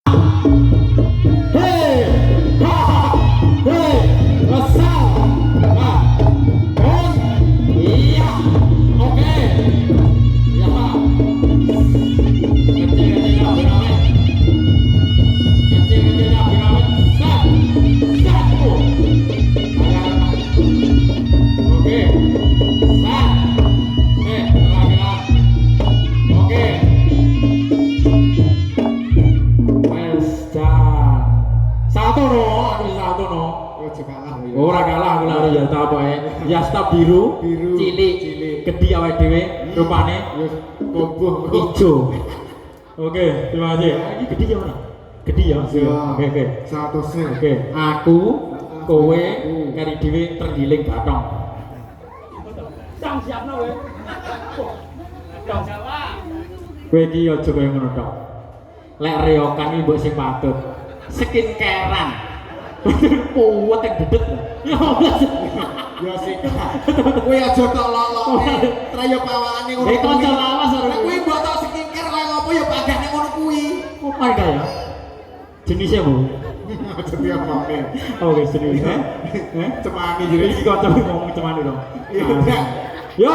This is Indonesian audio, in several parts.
Hei, hei, besar. Nah, on. Iya, oke. Ya. Kecil-kecilnya piramid. Kecil-kecilnya piramid. Set, set. Oke. Set. Terakhir. Oke. Satu no, aku satu no. Ora kalah aku lari ya tak apa ya stop biru, cilik, gede awake dhewe, rupane kubuh ijo. Oke, terima kasih. Ini gede ya mana? Gede ya. Oke. Satu se. Oke, aku, kowe, kari dhewe tergiling batong. Cang siapno kowe. Cang siapa? Kowe iki aja kaya ngono tok. Lek reokan iki mbok sing patut. Skincarean. Kuwat yang dedet. Ya Allah. Ya sik. Kowe aja tok lolokne. Traya pawakane ngono. Wis kanca lawas karo Kowe mbok tok skincare kaya ngopo ya padane ngono kuwi. Apa ya? Jenisnya Bu. Jadi apa nih? Oke, serius. Cemani jadi. Iki kanca ngomong cemani dong. Iya. Yo.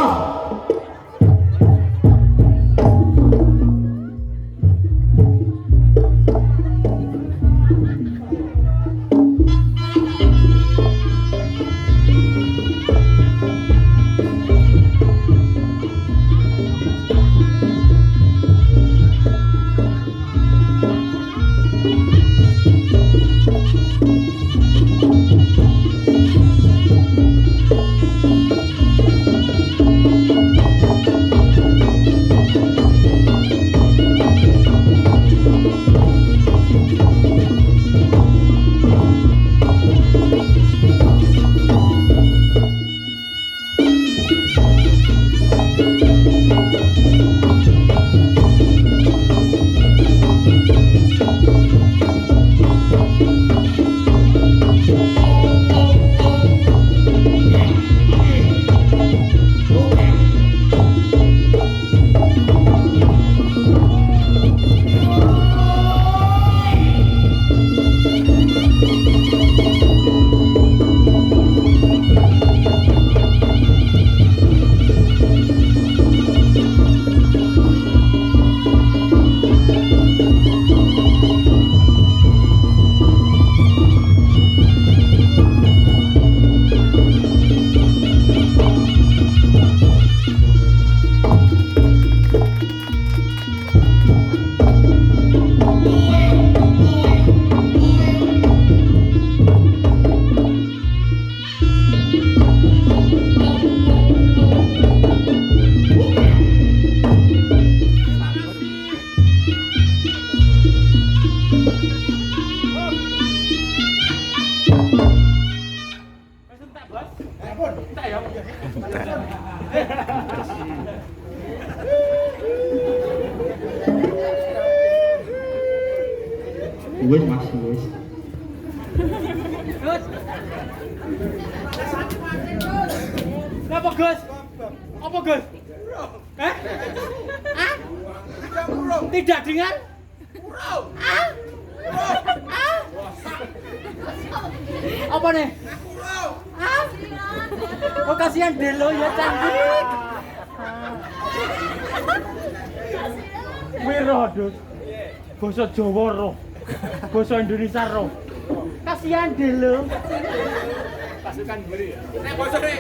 Wes Mas wes. Apa Gus? Apa Gus? Hah? Ah? Tidak dengar? Ah? Ah? Apa nih? Ah? Oh kasihan Delo ya cantik. Wiro dus. Basa Jawa roh. Basa Indonesia roh. Kasihan Delo. Pasukan beli ya. Nek basa nek.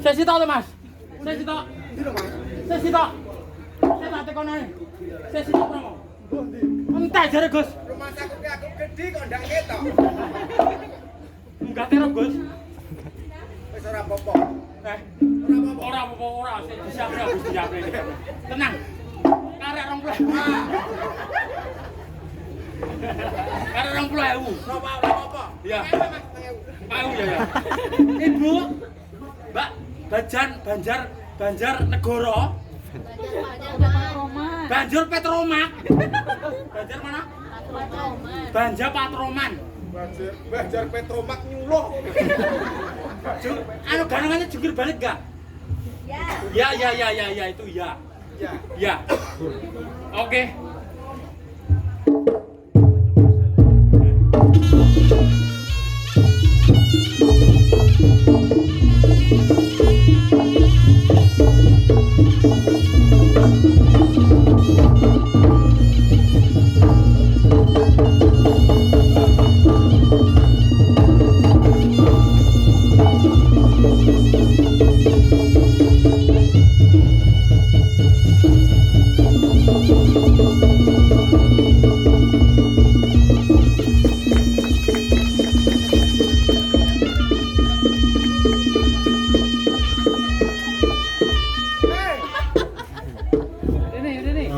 Sesi tok Mas. Sesi tok. Sesi tok. Saya tak tekono nih. Sesi tok promo. Entah jare Gus. Rumah sakit aku gede kok ndak ketok. Enggak terop Gus. Wis ora apa-apa. Ora apa-apa ora. Siap-siap Gus siap. Tenang. Karek 20. Karek 20.000. Ora apa-apa. Iya. Mau ya. Ibu. Mbak Banjar Negoro. Banjur Petromak. Banjar mana? Banjar Patroman. Banjar Petromak nyuluh. Anu ganangannya jungkir balik enggak? Ya itu ya. Ya. Oke.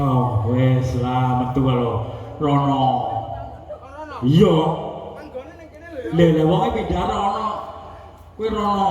Oh, wes lah metu kalau Rono. Iya. Lele wonge pindah Rono. Kuwi Rono.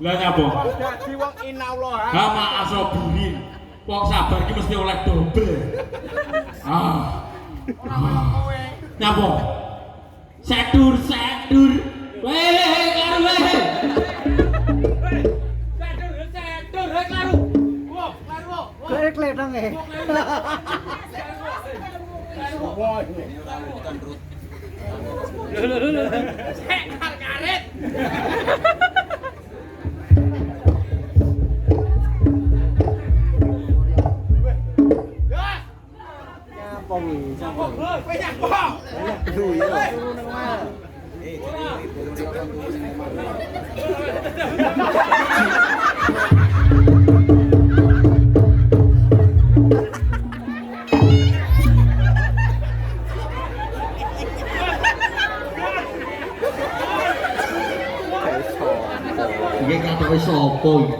Lah nyapa? Dadi wong inallah. Ha maaf sobirin. Wong sabar ki mesti oleh double. Nyapa? Sedur. Weh, karo weh. Sedur, karo. Wo, karo. Klek dong eh. Lho. Sek karet. Nyapa wis? Kowe nyapa? Duh ya. Iki katoke sapa iki?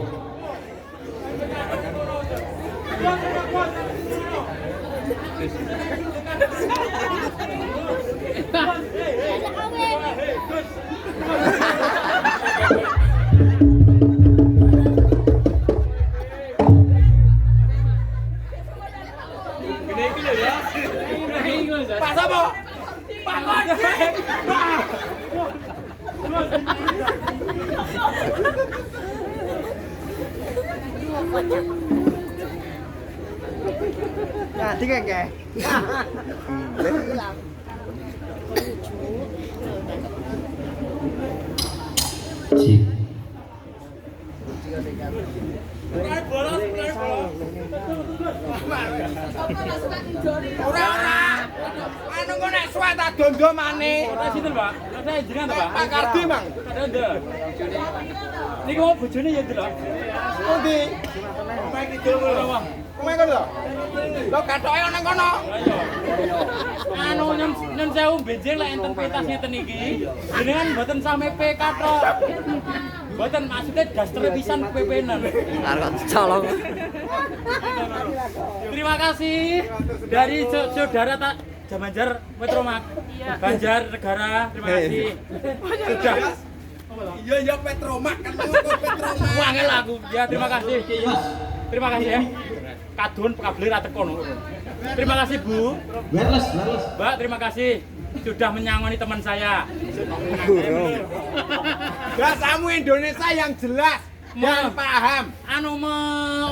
Pak sapa? Pak Kojek. Nah, tiga ke. Cik. Ora. Anu kok nek suwe tak dondo maneh. Ora sinten, Pak? Ada jenengan to, Pak? Pak Kardi, Mang. Ada ndel. Niku mau bojone ya delok. Pundi? Mek kidul lho, Bang. Kowe kok lho. Lho katoke ana kono. Ayo. Anu nyun sewu benjing lek enten petas ngeten iki. Jenengan mboten same PK tok. Mboten maksudnya daster pisan PP-nan. Arep colong. Terima kasih dari saudara tak Jamanjar Petromak. Banjar Negara, terima kasih. Sudah. Iya Petromak kan Petromak. Wangel aku. Ya, terima kasih. Terima kasih ya. Kadun kabel ra teko no. Terima kasih, Bu. Wireless. Mbak, terima kasih sudah menyangoni teman saya. Bahasamu Indonesia yang jelas dan paham. Anu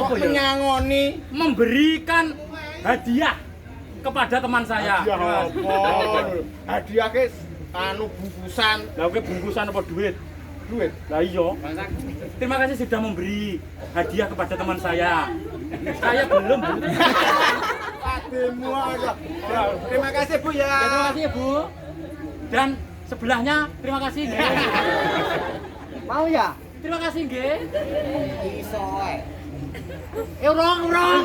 Kok menyangoni memberikan hadiah kepada teman saya. Hadiah ke anu bungkusan. Lah oke bungkusan apa duit? Duit. Lah iya. Terima kasih sudah memberi hadiah kepada teman saya. Saya belum. Ademu aja. Terima kasih Bu ya. Terima kasih ya, Bu. Dan sebelahnya terima kasih nggih. Mau ya? Terima kasih nggih. Iso ae. Urung.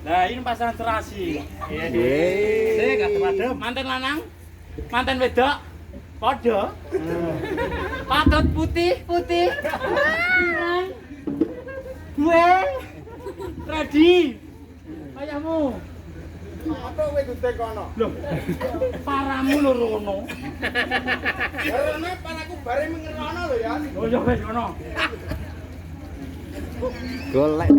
Nah, ini pasangan serasi. Mantan lanang, mantan wedok, podo. Patut putih. Gue ready. Ayahmu. Apa kowe dute kono? Loh. Paramu lho rono. Karena paraku bare mengerono lho ya. Oh ya wis ngono. Golek.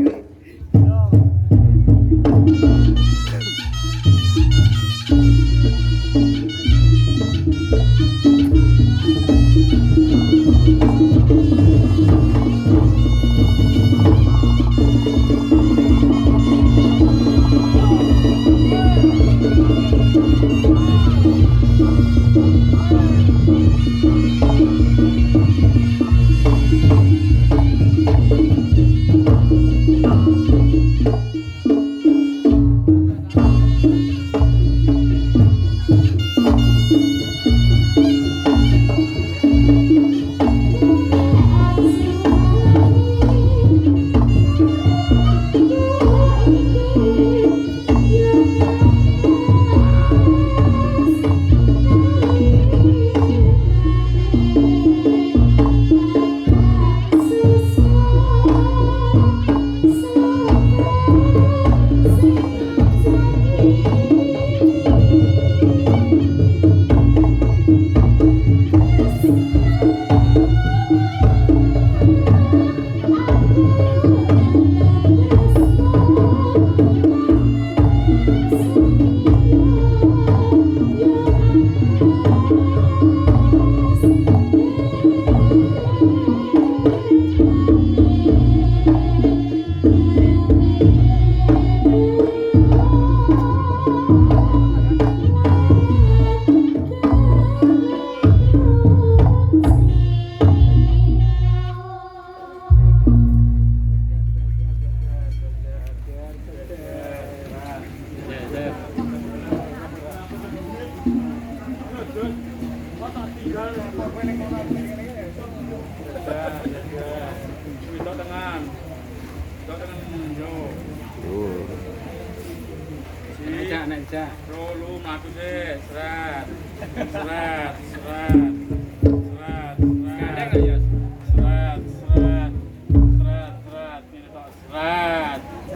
Rolu mlaku sih, seret.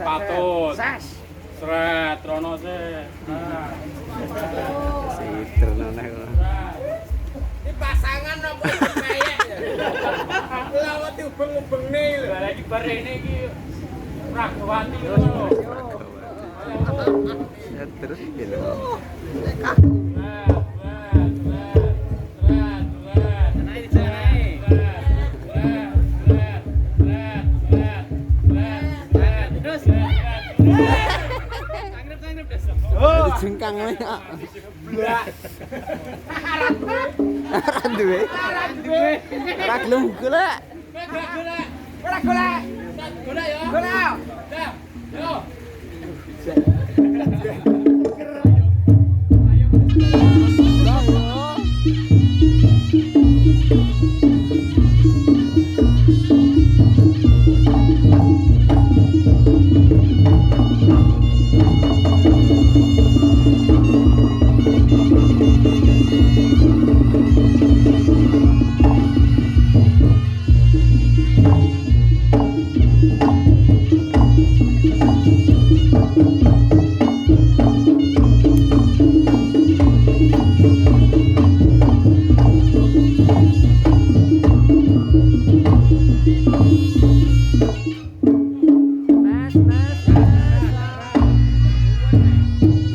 Patut. Seret, rono sih. Ini pasangan apa kayak ya? Lawat ubeng-ubengne lho. Lah iki barene iki Ragawati ngono. Terus gitu. jengkang wae. Blak. Ora duwe. Ora gelem golek. Golek. Ora golek. Golek ya. Golek. Dah. Yo.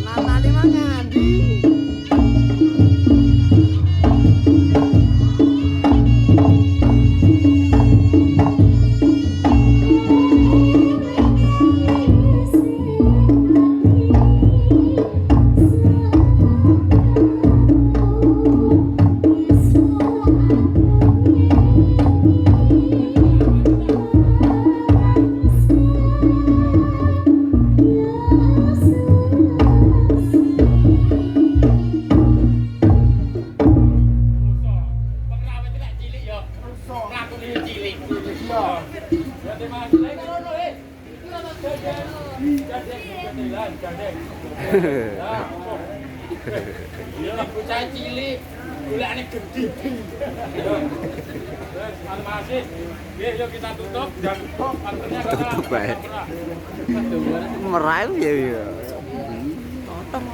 Natale mangan di. Pengrawit iki lek cilik ya. Ngakune cilik. Ya terima kasih. Lek ngono iki ana gandeng. Gandeng. Ya. Ya bocah cilik golekane gede. Ya. Terima kasih. Nggih, yuk kita tutup dan partnernya kita Tutup bae. Merayu ya ya. Orang tahu.